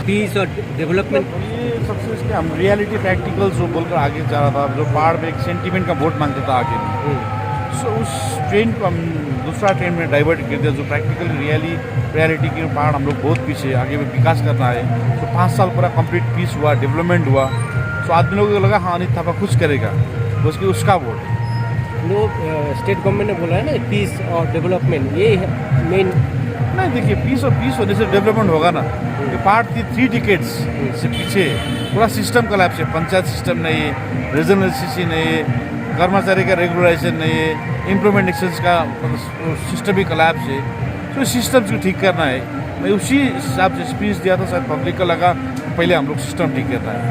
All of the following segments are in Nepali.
पीस और डेवलपमेंट। ये सक्सेस के हम रियलिटी प्रैक्टिकल जो बोलकर आगे जा रहा था, जो पहाड़ पे एक सेंटीमेंट का वोट मांगता था आगे में, सो उस ट्रेन को हम दूसरा ट्रेन में डाइवर्ट कर दिया, जो प्रैक्टिकल रियलिटी के पहाड़ हम लोग बहुत पीछे, आगे में विकास करना है। तो 5 साल पूरा कंप्लीट पीस हुआ, डेवलपमेंट हुआ। तो आदमी लोगों को लगा हाँ अनिल थापा कुछ करेगा, तो उसका वोट है। जो स्टेट गवर्नमेंट ने बोला है ना पीस और डेवलपमेंट, ये मेन। नहीं देखिए, पीस होने से डेवलपमेंट होगा ना। ये पार्ट थी 3 डिकेड्स से पीछे पूरा सिस्टम कोलैप्स है। पंचायत सिस्टम नहीं है, रीजनल सीसी नहीं है, कर्मचारी का रेगुलराइजेशन नहीं है, इम्प्रूवमेंट एक्शंस का सिस्टम भी कोलैप्स है। तो सिस्टम्स को ठीक करना है। मैं उसी हिसाब से स्पीच दिया था, शायद पब्लिक को लगा पहले हम लोग सिस्टम ठीक करना है।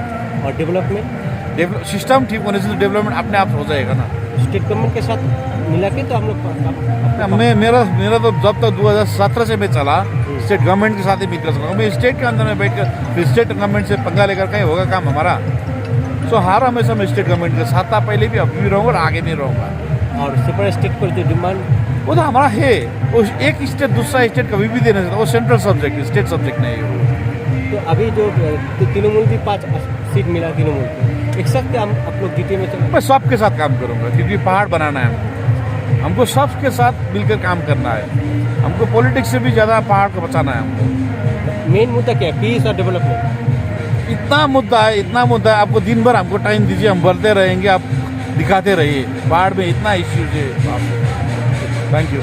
और डेवलपमेंट, सिस्टम ठीक होने से डेवलपमेंट अपने आप हो जाएगा ना। स्टेट गवर्नमेंट के साथ मिला के तो हम लोग मेरा तो जब तक 2017 से मैं चला, स्टेट गवर्नमेंट के साथ ही मिलकर चला। मैं स्टेट के अंदर में बैठकर फिर स्टेट गवर्नमेंट से पंगा लेकर कहीं होगा काम हमारा। सो हर हमेशा मैं स्टेट गवर्नमेंट के साथ था, पहले भी, अभी भी रहूँगा और आगे भी रहूँगा। और सेपरेट स्टेट पर जो डिमांड, वो तो हमारा है। वो एक स्टेट दूसरा स्टेट कभी भी देना चाहता, वो सेंट्रल सब्जेक्ट है, स्टेट सब्जेक्ट नहीं है वो। तो अभी जो तृणमूल भी 5 सीट मिला तृणमूल को, एक साथ हम आप लोग जीते में चले। मैं सबके साथ काम करूँगा, क्योंकि पहाड़ बनाना है हमको सबके साथ मिलकर काम करना है। हमको पॉलिटिक्स से भी ज़्यादा पहाड़ को बचाना है हमको। मेन मुद्दा क्या है? पीस और डेवलपमेंट। इतना मुद्दा है, आपको दिन भर हमको टाइम दीजिए, हम बढ़ते रहेंगे, आप दिखाते रहिए। पहाड़ में इतना इश्यूज है। Thank you.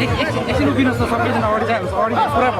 एकछिन उभिनुहोस् न सबैजना अगाडि जानुहोस् अगाडि पुरा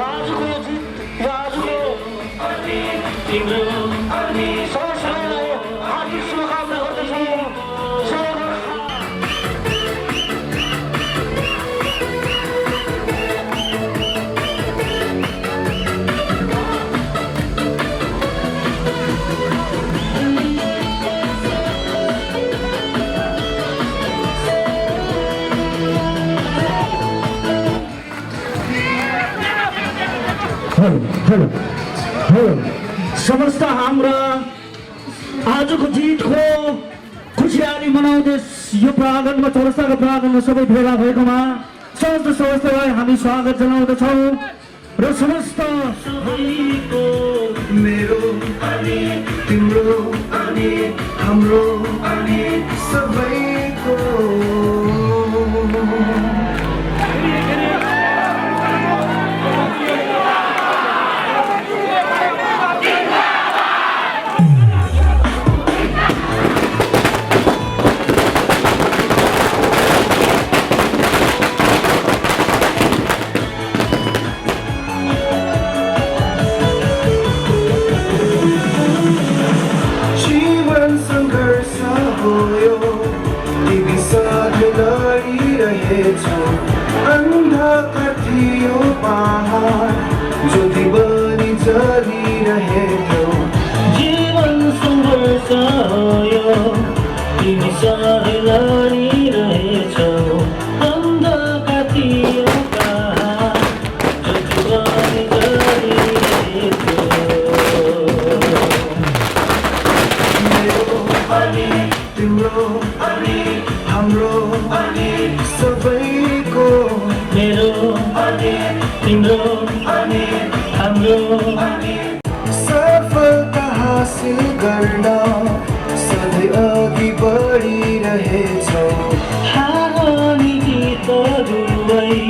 आजको जित आजको तिम्रो सबैलाई हार्दिक शुभकामना गर्दछु। समस्त हाम्रा आजको जितको खुसियाली मनाउँदै यो प्राङ्गणमा चौरस्ताको प्राङ्गणमा सबै भेला भएकोमा समस्तलाई हामी स्वागत जनाउँदछौँ र समस्त सबैको मेरो अनि तिम्रो अनि हाम्रो अनि सबैको जीवन सङ्घर्ष हो यो तिमी साथै लडिरहेछौ अन्धकार थियो पहाड ज्योति बनी जलिरहेथ्यौ जीवन सङ्घर्ष हो यो तिमी साथै लडिरहेछौ अन्धकार थियो पहाड ज्योति बनी जलिरहेथ्यौ मेरो अनि तिम्रो अनि हाम्रो अनि सबैको मेरो अनि तिम्रो अनि हाम्रो सफलता हासिल गर्न सधैँ अघि बढिरहेछौ हानी गीतहरूलाई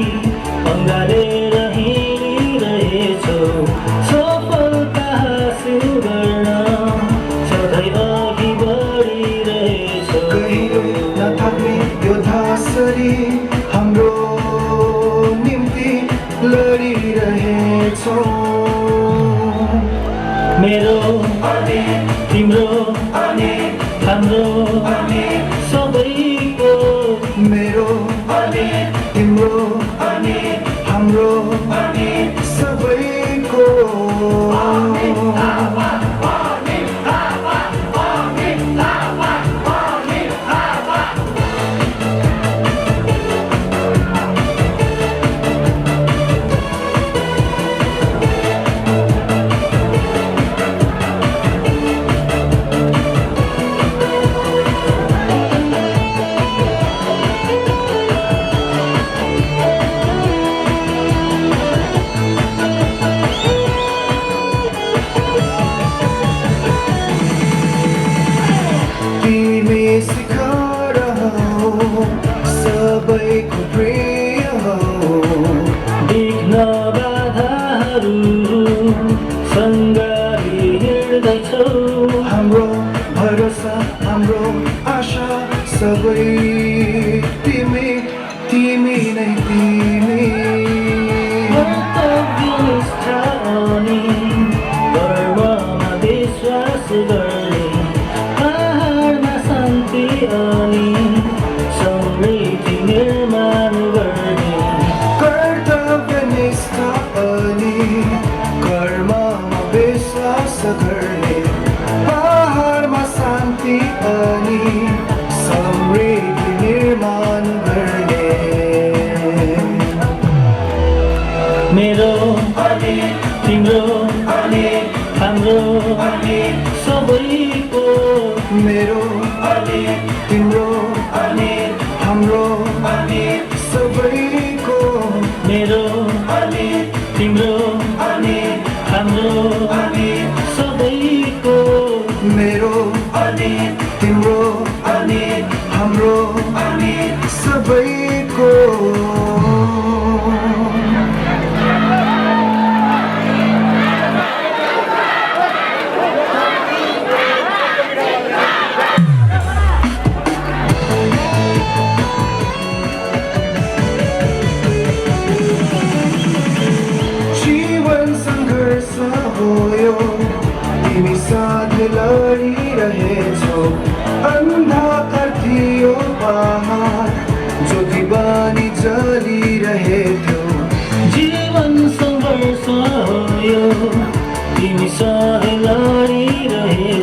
अँगालेर हिँडिरहेछौ सफलता हासिल गर्न सधैँ अघि बढिरहेछौ कहिले नथाक्ने यो धासरी हाम्रो निम्ति लडिरहेछौ मेरो अनि तिम्रो अनि हाम्रो अनि सबैको मेरो अनि तिम्रो अनि हाम्रो अनि सबैको तिमी शिखर हौ सबैको प्रिय हौ देख्न बाधाहरू सङ्गाली हिँड्दैछौ हाम्रो भरोसा हाम्रो आशा सबै तिमी तिमी नै तिमी कर्तव्यनिष्ठ अनि कर्ममा विश्वास गर्ने पहाडमा शान्ति अनि समृद्धि निर्माण गर्ने कर्तव्यनिष्ठ अनि कर्ममा विश्वास गर्ने पहाडमा शान्ति अनि समृद्धि निर्माण गर्ने मेरो अनि तिम्रो अनि हाम्रो अनि सबैको मेरो अनि तिम्रो अनि हाम्रो अनि सबैको मेरो अनि तिम्रो अनि हाम्रो अनि सबैको मेरो अनि तिम्रो अनि हाम्रो अनि सबैको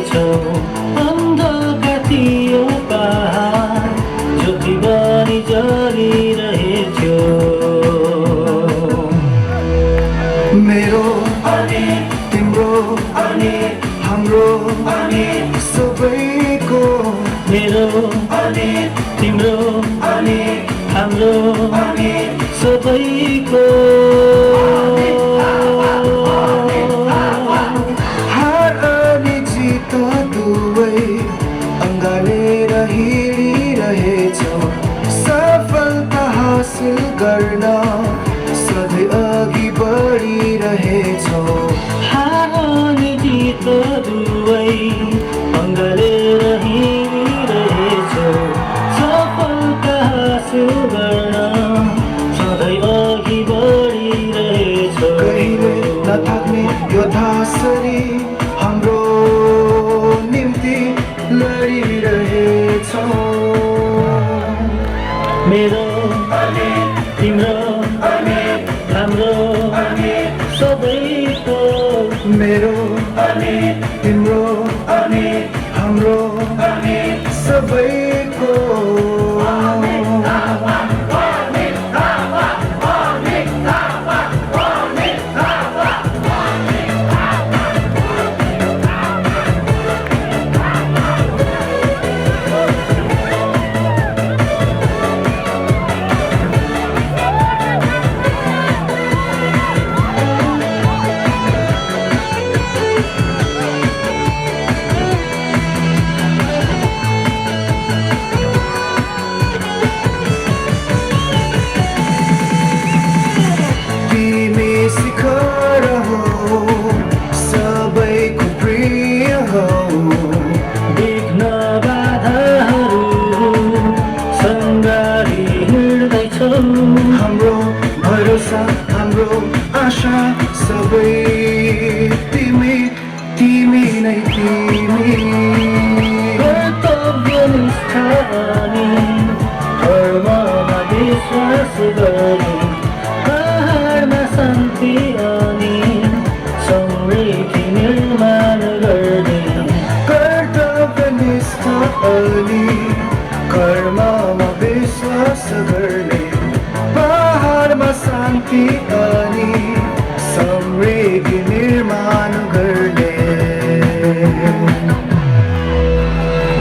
रहेछौ अन्धका थियो पहाड ज्योति बनी जलिरहेछौ मेरो अनि तिम्रो अनि हाम्रो अनि सबैको मेरो अनि तिम्रो अनि हाम्रो अनि सबैको हार अनि जित दुवै अँगालेर हिँडिरहेछौ सफलता हासिल गर्न सधैँ अघि बढिरहेछौ हार अनि जित दुवै अङ्गलेर हिँडिरहेछौ सफलता हासिल गर्न सधैँ अघि बढिरहेछौ कहिले नथाक्ने योद्धासरी हाम्रो निम्ति लडिरहेछौ मेरो तिम्रो हाम्रो सबैको मेरो अनि तिम्रो अनि हाम्रो अनि सबैको तिमी शिखर हौ सबैको प्रिय हौ देख्न बाधाहरू सङ्गारी हिँड्दैछौ हाम्रो भरोसा हाम्रो आशा सबै तिमी तिमी नै तिमी कर्तव्यनिष्ठा अनि धर्ममा विश्वास गर्ने पहाडमा शान्ति अनि समृद्धि निर्माण गर्ने कर्तव्यनिष्ठा अनि कर्ममा विश्वास गर्ने पहाडमा शान्ति अनि समृद्धि निर्माण गर्ने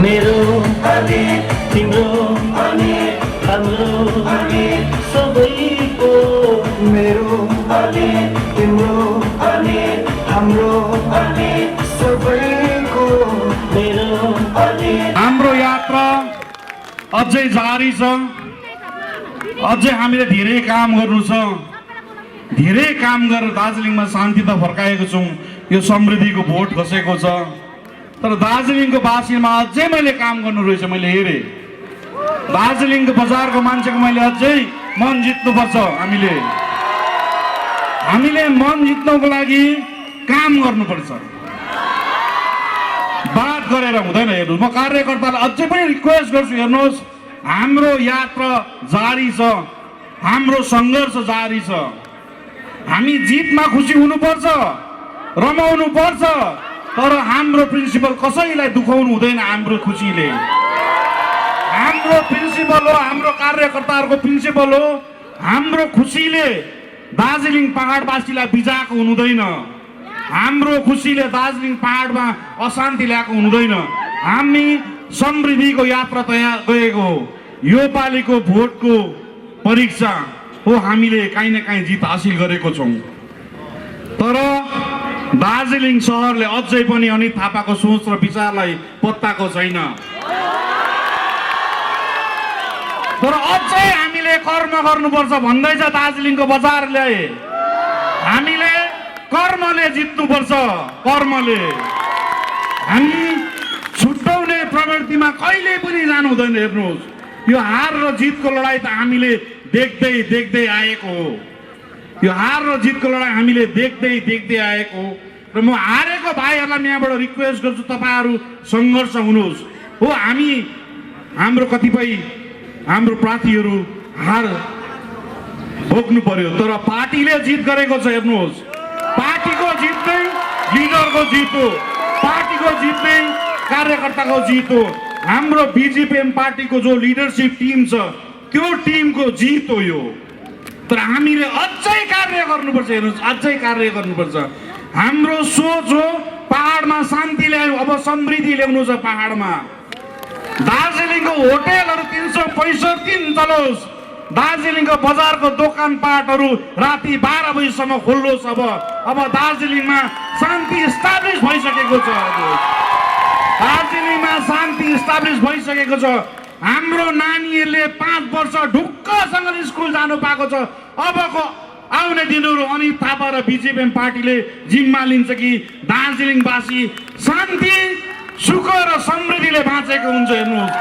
मेरो अनि तिम्रो अनि हाम्रो अनि सबैको मेरो अनि तिम्रो अनि हाम्रो अनि सबैको मेरो अनि हाम्रो यात्रा अझै जारी छ अझै हामीले धेरै काम गर्नु छ धेरै काम गरेर दार्जिलिङमा शान्ति त फर्काएको छौँ यो समृद्धिको भोट खसेको छ तर दार्जिलिङको बासीमा अझै मैले काम गर्नु रहेछ मैले हेरेँ दार्जिलिङको बजारको मान्छेको मैले अझै मन जित्नुपर्छ हामीले मन जित्नको लागि काम गर्नुपर्छ बात गरेर हुँदैन हेर्नुहोस् म कार्यकर्तालाई अझै पनि रिक्वेस्ट गर्छु हेर्नुहोस् हाम्रो यात्रा जारी छ हाम्रो सङ्घर्ष जारी छ हामी जितमा खुसी हुनुपर्छ रमाउनु पर्छ तर हाम्रो प्रिन्सिपल कसैलाई दुखाउनु हुँदैन हाम्रो खुसीले हाम्रो प्रिन्सिपल हो हाम्रो कार्यकर्ताहरूको प्रिन्सिपल हो हाम्रो खुसीले दार्जिलिङ पहाडवासीलाई बिजाएको हुँदैन हाम्रो खुसीले दार्जिलिङ पहाडमा अशान्ति ल्याएको हुँदैन हामी समृद्धिको यात्रा तयार गएको हो यो पालिको भोटको परीक्षा हो हामीले काहीँ न काहीँ जित हासिल गरेको छौँ तर दार्जिलिङ सहरले अझै पनि अनित थापाको सोच र विचारलाई पत्ताको छैन तर अझै हामीले कर्म गर्नुपर्छ भन्दैछ दार्जिलिङको बजारले हामीले कर्मले जित्नुपर्छ कर्मले हामी छुट्याउने प्रवृत्तिमा कहिले पनि जानु हुँदैन हेर्नुहोस् यो हार र जितको लडाईँ त हामीले देख्दै देख्दै आएको हो यो हार र जितको लडाईँ हामीले देख्दै देख्दै आएको हो र म हारेको भाइहरूलाई यहाँबाट रिक्वेस्ट गर्छु तपाईहरू सङ्घर्ष हुनुहोस् हो हामी हाम्रो कतिपय हाम्रो प्रार्थीहरू हार भोग्नु पर्यो तर पार्टीले जित गरेको छ हेर्नुहोस् पार्टीको जित नै लिडरको जित हो पार्टीको जित नै कार्यकर्ताको जित हो। हाम्रो बिजिपिएम पार्टीको जो लिडरसिप टिम छ त्यो टिमको जित हो यो। तर हामीले अझै कार्य गर्नुपर्छ। हेर्नुहोस्, अझै कार्य गर्नुपर्छ। हाम्रो सोच हो पहाडमा शान्ति ल्याउनु, अब समृद्धि ल्याउनु छ पहाडमा। दार्जिलिङको होटेलहरू 365 दिन चलोस्। दार्जिलिङको बजारको दोकानपाटहरू राति 12 बजीसम्म खोल्लोस्। अब दार्जिलिङमा शान्ति इस्टाब्लिस भइसकेको छ। दार्जिलिङमा शान्ति इस्टाब्लिस भइसकेको छ। हाम्रो नानीहरूले 5 वर्ष ढुक्कसँग स्कुल जानु पाएको छ। अबको आउने दिनहरू अनित थापा र बिजेपिएम पार्टीले जिम्मा लिन्छ कि दार्जिलिङवासी शान्ति, सुख र समृद्धिले बाँचेको हुन्छ। हेर्नुहोस्,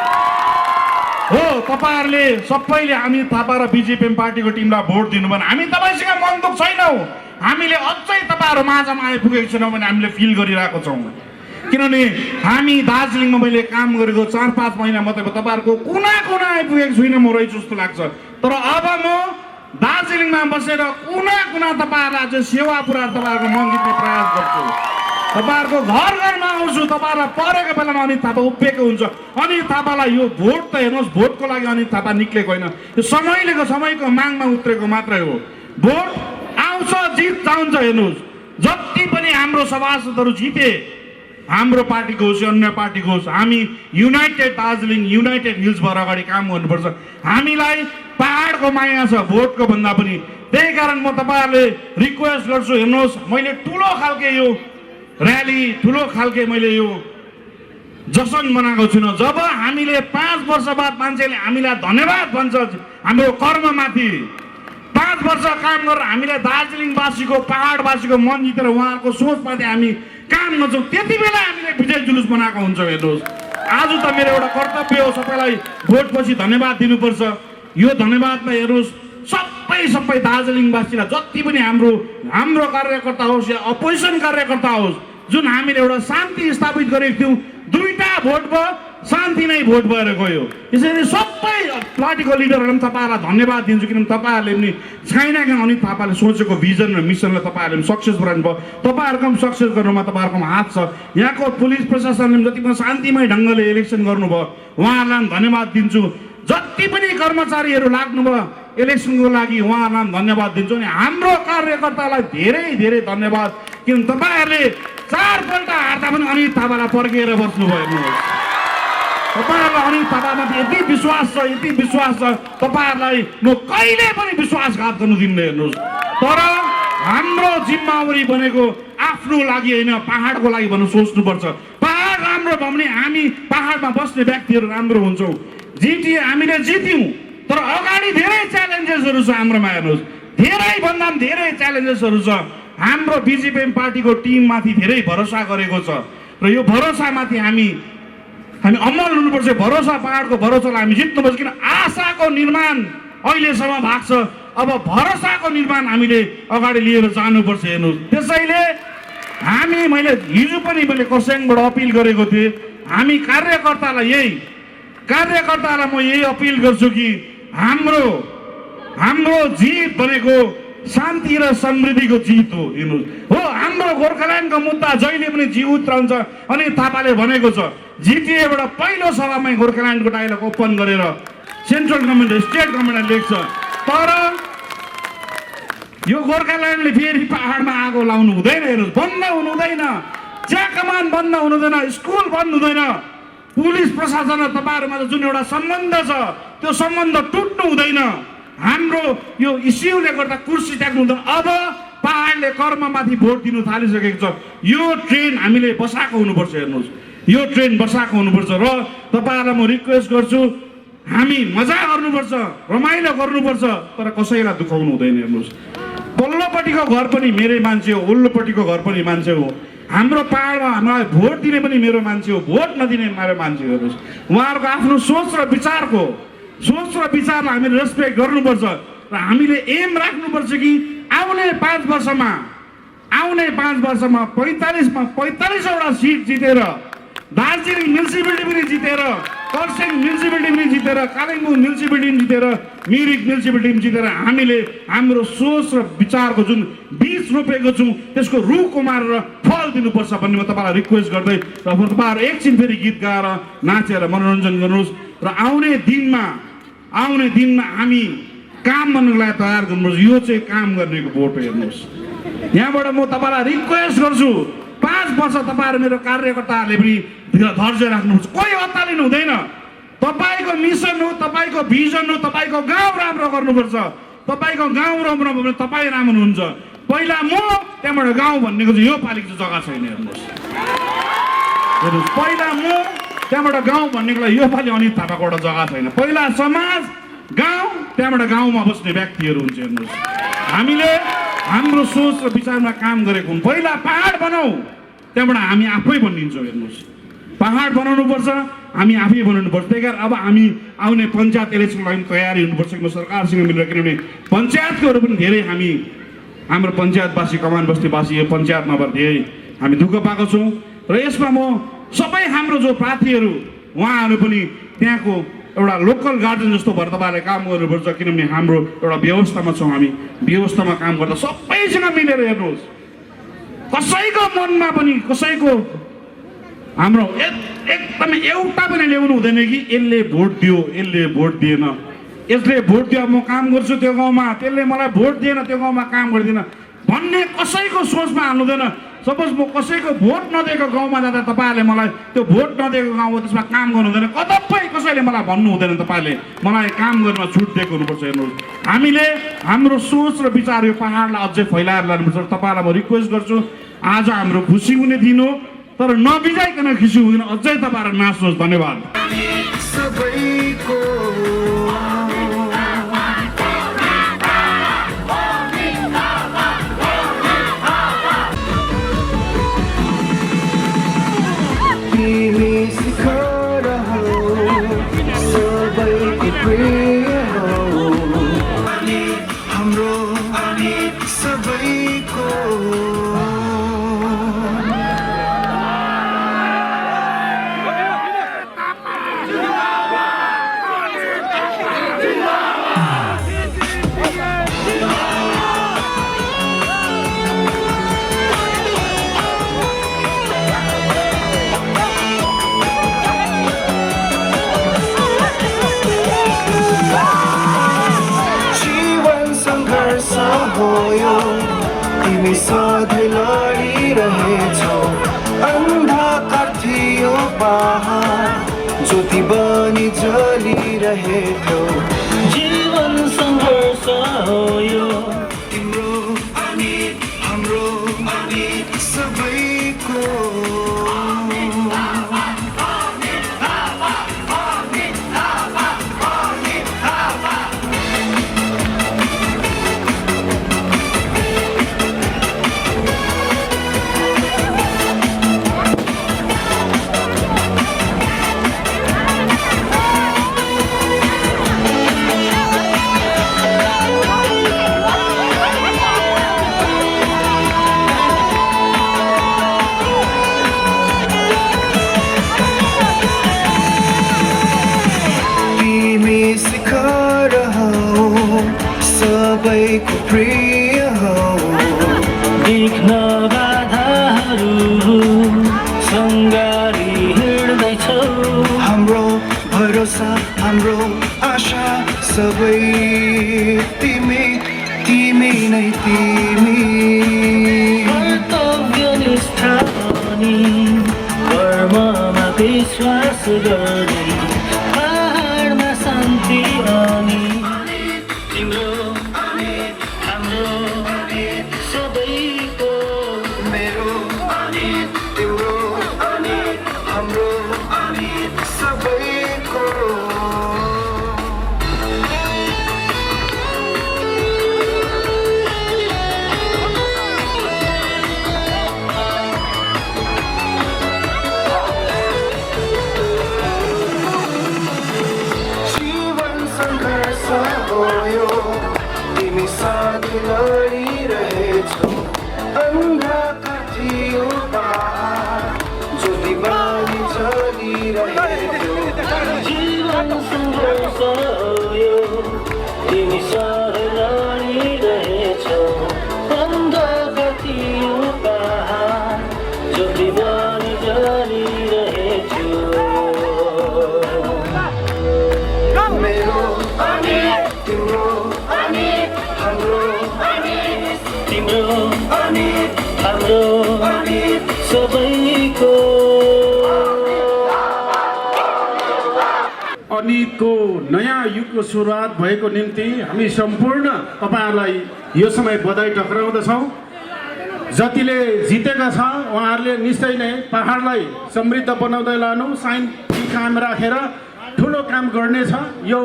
हो तपाईहरुले सबैले अनित थापा र बिजेपिएम पार्टीको टिमलाई भोट दिनु भने हामी तपाईसँग मन दुख छैनौँ। हामीले अझै तपाईहरु माझमा आइपुगेको छैनौँ भने हामीले फिल गरिरहेको छौँ। किनभने हामी दार्जिलिङमा मैले काम गरेको 4-5 महिना मात्रै तपाईहरुको कुना कुना आइपुगेको छुइनँ म रहेछु जस्तो लाग्छ। तर अब म दार्जिलिङमा बसेर कुना कुना तपाईहरुलाई चाहिँ सेवा पुर्याएर तपाईहरुको मन जित्ने प्रयास गर्छु। तपाईहरुको घर घरमा आउँछु। तपाईहरुलाई परेको बेलामा अनित थापा उभिएको हुन्छ। अनित थापालाई यो भोट त हेर्नुहोस्, भोटको लागि अनित थापा निक्लेको होइन, यो समयको मागमा उत्रेको मात्रै हो। भोट आउँछ, जित जान्छ। हेर्नुहोस्, जति पनि हाम्रो सभासदहरू जिते, हाम्रो पार्टीको होस्, अन्य पार्टीको होस्, हामी युनाइटेड दार्जिलिङ, युनाइटेड हिल्स भएर अगाडि काम गर्नुपर्छ। हामीलाई पहाडको माया छ भोटको भन्दा पनि। त्यही कारण म तपाईहरुले रिक्वेस्ट गर्छु। हेर्नुहोस्, मैले ठुलो खालके यो र्याली, ठुलो खालके मैले यो जसन बनाएको छुइनँ। जब हामीले 5 वर्ष बाद मान्छेले हामीलाई धन्यवाद भन्छ हाम्रो कर्ममाथि, 5 वर्ष काम गरेर हामीलाई दार्जिलिङवासीको, पहाडवासीको मन जितेर उहाँहरूको सोचमाथि हामी काम गर्छौँ, त्यति बेला हामीले विजय जुलुस बनाएको हुन्छौँ। हेर्नुहोस्, आज त मेरो एउटा कर्तव्य हो सबैलाई भोटपछि धन्यवाद दिनुपर्छ। यो धन्यवादमा हेर्नुहोस्, सबै दार्जिलिङवासीलाई, जति पनि हाम्रो कार्यकर्ता होस् या अपोजिसन कार्यकर्ता होस्, जुन हामीले एउटा शान्ति स्थापित गरेको थियौँ, 2टा भोट भयो, शान्ति नै भोट भएर गयो। यसरी सबै पार्टीको लिडरहरूलाई पनि तपाईँहरूलाई धन्यवाद दिन्छु। किनभने तपाईँहरूले पनि छैन कि अनित थापाले सोचेको भिजन र मिसनलाई तपाईँहरूले पनि सक्सेस गराउनु भयो। तपाईँहरूको पनि सक्सेस गर्नुमा तपाईँहरूको पनि हात छ। यहाँको पुलिस प्रशासनले पनि जति पनि शान्तिमय ढङ्गले इलेक्सन गर्नुभयो, उहाँहरूलाई पनि धन्यवाद दिन्छु। जति पनि कर्मचारीहरू लाग्नुभयो इलेक्सनको लागि, उहाँहरूलाई पनि धन्यवाद दिन्छु। अनि हाम्रो कार्यकर्तालाई धेरै धेरै धन्यवाद। किनभने तपाईँहरूले 4 पल्ट हार्दा पनि अनित थापालाई पर्खेर बस्नुभयो। हेर्नुहोस्, तपाईहरुलाई अनित थापामाथि यति विश्वास छ, यति विश्वास छ, तपाईहरुलाई म कहिले पनि विश्वासघात गर्नु दिन्न। हेर्नुहोस्, तर हाम्रो जिम्मेवारी बनेको आफ्नो लागि होइन, पहाडको लागि भन्नु सोच्नुपर्छ। पहाड राम्रो भयो भने हामी पहाडमा बस्ने व्यक्तिहरू राम्रो हुन्छौँ। हामीले जित्यौँ, तर अगाडि धेरै च्यालेन्जेसहरू छ हाम्रोमा। हेर्नुहोस्, धेरै भन्दा पनि धेरै च्यालेन्जेसहरू छ। हाम्रो बिजेपिएम पार्टीको टिममाथि धेरै भरोसा गरेको छ र यो भरोसामाथि हामी अमल हुनुपर्छ। भरोसा, पहाडको भरोसालाई हामी जित्नुपर्छ। किन आशाको निर्माण अहिलेसम्म भएको छ, अब भरोसाको निर्माण हामीले अगाडि लिएर जानुपर्छ। हेर्नुहोस्, त्यसैले मैले हिजो पनि खरसाङबाट अपिल गरेको थिएँ। हामी कार्यकर्तालाई म यही अपिल गर्छु कि हाम्रो जित भनेको शान्ति र समृद्धिको जित हो। हेर्नुहोस्, हो हाम्रो गोर्खाल्यान्डको मुद्दा जहिले पनि जीवित रहन्छ। अनि थापाले भनेको छ, जिटिएबाट पहिलो सभामै गोर्खाल्यान्डको डायलग ओपन गरेर सेन्ट्रल गभर्मेन्ट, स्टेट गभर्मेन्टले लेख्छ। तर यो गोर्खाल्यान्डले फेरि पहाडमा आगो लाउनु हुँदैन। हेर्नुहोस्, बन्द हुनु हुँदैन, चिया कमान बन्द हुनु हुँदैन, स्कुल बन्द हुँदैन। पुलिस प्रशासन र तपाईँहरूमा जुन एउटा सम्बन्ध छ त्यो सम्बन्ध टुट्नु हुँदैन। हाम्रो यो इस्युले गर्दा कुर्सी त्याग्नु हुँदैन। अब पहाडले कर्ममाथि भोट दिनु थालिसकेको छ। यो ट्रेन हामीले बसाएको हुनुपर्छ। हेर्नुहोस्, यो ट्रेन बसाएको हुनुपर्छ। र तपाईँहरूलाई म रिक्वेस्ट गर्छु, हामी मजा गर्नुपर्छ, रमाइलो गर्नुपर्छ, तर कसैलाई दुखाउनु हुँदैन। हेर्नुहोस्, पल्लोपट्टिको घर पनि मेरै मान्छे हो, उल्लोपट्टिको घर पनि मान्छे हो। हाम्रो पहाडमा हामीलाई भोट दिने पनि मेरो मान्छे हो, भोट नदिने मेरो मान्छे हो। हेर्नुहोस्, उहाँहरूको आफ्नो सोच र विचारलाई हामीले रेस्पेक्ट गर्नुपर्छ। र हामीले एम राख्नुपर्छ कि आउने 5 वर्षमा 45 वटा सिट जितेर, दार्जिलिङ म्युनिसिपालिटी पनि जितेर, खरसाङ म्युनिसिपालिटी पनि जितेर, कालिम्पोङ म्युनिसिपालिटी पनि जितेर, मिरिक म्युनिसिपालिटी पनि जितेर हामीले हाम्रो सोच र विचारको जुन बीज रोपेको छौँ त्यसको रुख उमारेर फल दिनुपर्छ भन्ने म तपाईँलाई रिक्वेस्ट गर्दै र तपाईँहरू एकछिन फेरि गीत गाएर नाचेर मनोरञ्जन गर्नुहोस् र आउने दिनमा हामी काम गर्नको लागि तयार गर्नुपर्छ। यो चाहिँ काम गर्नेको भोट हो। हेर्नुहोस्, यहाँबाट म तपाईँलाई रिक्वेस्ट गर्छु, 5 वर्ष तपाईँहरू मेरो कार्यकर्ताहरूले पनि धैर्य राख्नुपर्छ। कोही अत्तालिनु हुँदैन। तपाईँको मिसन हो, तपाईँको भिजन हो, तपाईँको गाउँ राम्रो गर्नुपर्छ। तपाईँको गाउँ राम्रो भयो भने तपाईँ राम्रो हुनुहुन्छ। पहिला म, त्यहाँबाट गाउँ भन्नेको चाहिँ यो पालिको जग्गा छैन। हेर्नुहोस्, पहिला म, त्यहाँबाट गाउँ भन्नेको लागि यो पालि अनित थापाको एउटा जग्गा छैन। पहिला समाज, गाउँ, त्यहाँबाट गाउँमा बस्ने व्यक्तिहरू हुन्छ। हेर्नुहोस्, हामीले हाम्रो सोच र विचारमा काम गरेको हुँ। पहिला पहाड बनाऊ, त्यहाँबाट हामी आफै बनिन्छौँ। हेर्नुहोस्, पहाड बनाउनुपर्छ, हामी आफै बनाउनुपर्छ। त्यही कारण अब हामी आउने पञ्चायत इलेक्सनको लागि तयारी हुनुपर्छ कि सरकारसँग मिलेर, किनभने पञ्चायतकोहरू पनि धेरै हाम्रो पञ्चायतवासी, कमान बस्तीवासी यो पञ्चायत नभएर धेरै हामी दुःख पाएको छौँ। र यसमा म सबै हाम्रो जो प्रार्थीहरू उहाँहरू पनि त्यहाँको एउटा लोकल गार्डन जस्तो भएर तपाईँहरूले काम गर्नुपर्छ। किनभने हाम्रो एउटा व्यवस्थामा छौँ, हामी व्यवस्थामा काम गर्दा सबैसँग मिलेर हेर्नुहोस्, कसैको मनमा पनि कसैको हाम्रो एकदमै एउटा पनि ल्याउनु हुँदैन कि यसले भोट दियो, यसले भोट दिएन, यसले भोट दियो म काम गर्छु त्यो गाउँमा, त्यसले मलाई भोट दिएन त्यो गाउँमा काम गर्दिन भन्ने कसैको सोचमा हाल्नु हुँदैन। सपोज म कसैको भोट नदिएको गाउँमा जाँदा तपाईँहरूले मलाई त्यो भोट नदिएको गाउँ हो त्यसमा काम गर्नु हुँदैन, कतै कसैले मलाई भन्नु हुँदैन तपाईँले मलाई काम गर्न छुट दिएको हुनुपर्छ। हेर्नुहोस्, हामीले हाम्रो सोच र विचार यो पहाडलाई अझै फैलाएर लानुपर्छ। तपाईँलाई म रिक्वेस्ट गर्छु, आज हाम्रो खुसी हुने दिन हो, तर नबिजाइकन खुसी हुँदैन, अझै तपाईँहरू नाच्नुहोस्। धन्यवाद। तिमी सधैँ लडिरहेछौ, अन्धकार थियो पहाड ज्योति बनी जलिरहेथ्यो। जीवन सङ्घर्ष हो यो, तिम्रो अनि हाम्रो अनि सबैको। सबैको प्रिय हो, देख्न बाधाहरू सङ्गारी हिँड्दैछौ। हाम्रो भरोसा हाम्रो आशा सबै तिमी, तिमी नै तिमी। कर्तव्य निष्ठा अनि कर्ममा विश्वास गर्ने पहाडमा शान्ति अनि तिम्रो हाम्रो सबैको। मेरो अनि तिम्रो अनि हाम्रो अनि सबैको। जीवन सङ्घर्ष हो यो, तिमी साथी लडिरहेछौ, अन्धकार थियो पहाड ज्योति बनी जलिरहेथ्यो। सङ्घर्ष हो यो तिमी सधैँ लडिरहेछौ अन्धकातियो पहाड ज्योति बनी जलिरहेछु मेरो तिम्रो हाम्रो तिम्रो हाम्रो सबैको अनितको नयाँ युगको सुरुवात भएको निम्ति हामी सम्पूर्ण तपाईँहरूलाई यो समय बधाई टक्राउँदछौँ। जतिले जितेका छ उहाँहरूले निश्चय नै पहाडलाई समृद्ध बनाउँदै लानु शान्ति कायम राखेर ठुलो काम गर्नेछ। यो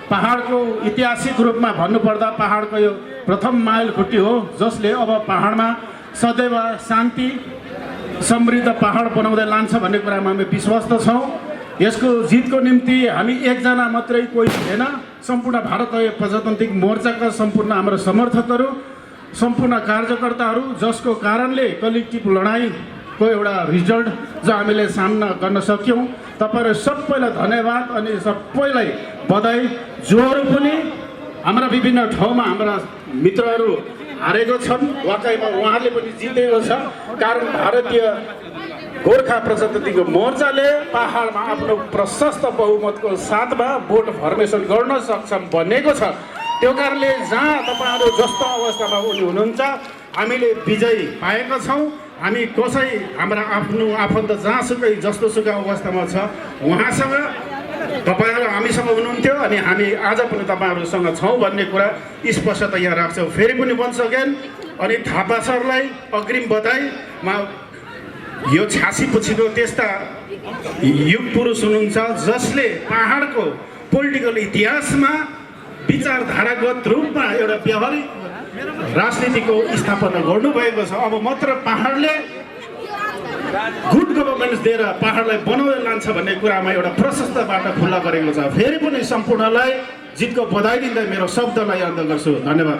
पहाडको ऐतिहासिक रूपमा भन्नुपर्दा पहाडको यो प्रथम माइल खुट्टी हो जसले अब पहाडमा सदैव शान्ति समृद्ध पहाड बनाउँदै लान्छ भन्ने कुरामा हामी विश्वस्त छौँ। यसको जितको निम्ति हामी एकजना मात्रै कोही थिएन, सम्पूर्ण भारतीय प्रजातान्त्रिक मोर्चाका सम्पूर्ण हाम्रो समर्थकहरू, सम्पूर्ण कार्यकर्ताहरू, जसको कारणले कलेक्टिभ लडाइँको एउटा रिजल्ट जो हामीले सामना गर्न सक्यौँ। तपाईँहरू सबैलाई धन्यवाद अनि सबैलाई बधाई। जोहरू पनि हाम्रा विभिन्न ठाउँमा हाम्रा मित्रहरू हारेको छन्, वाकैमा उहाँहरूले पनि जितेको छ। कारण भारतीय गोर्खा प्रजातान्त्रिक मोर्चाले पहाडमा आफ्नो प्रशस्त बहुमतको साथमा भोट फर्मेसन गर्न सक्षम बनेको छ। त्यो कारणले जहाँ तपाईँहरू जस्तो अवस्थामा हुनुहुन्छ हामीले विजयी पाएका छौँ। हामी कसै हाम्रा आफ्नो आफन्त जहाँसुकै जस्तोसुकै अवस्थामा छ उहाँसँग तपाईँहरू हामीसँग हुनुहुन्थ्यो अनि हामी आज पनि तपाईँहरूसँग छौँ भन्ने कुरा स्पष्टता यहाँ राख्छौँ। फेरि पनि भन्छ अगेन अनि थापा सरलाई अग्रिम बधाईमा यो 86 पछिको त्यस्ता युग पुरुष हुनुहुन्छ जसले पहाडको पोलिटिकल इतिहासमा विचारधारागत रूपमा एउटा व्यावहारिक राजनीतिको स्थापना गर्नुभएको छ। अब मात्र पहाडले गुड गभर्नेन्स दिएर पहाडलाई बनाउँदै लान्छ भन्ने कुरामा एउटा प्रशस्त बाटो खुल्ला गरेको छ। फेरि पनि सम्पूर्णलाई जितको बधाई दिँदै मेरो शब्दलाई अन्त गर्छु। धन्यवाद।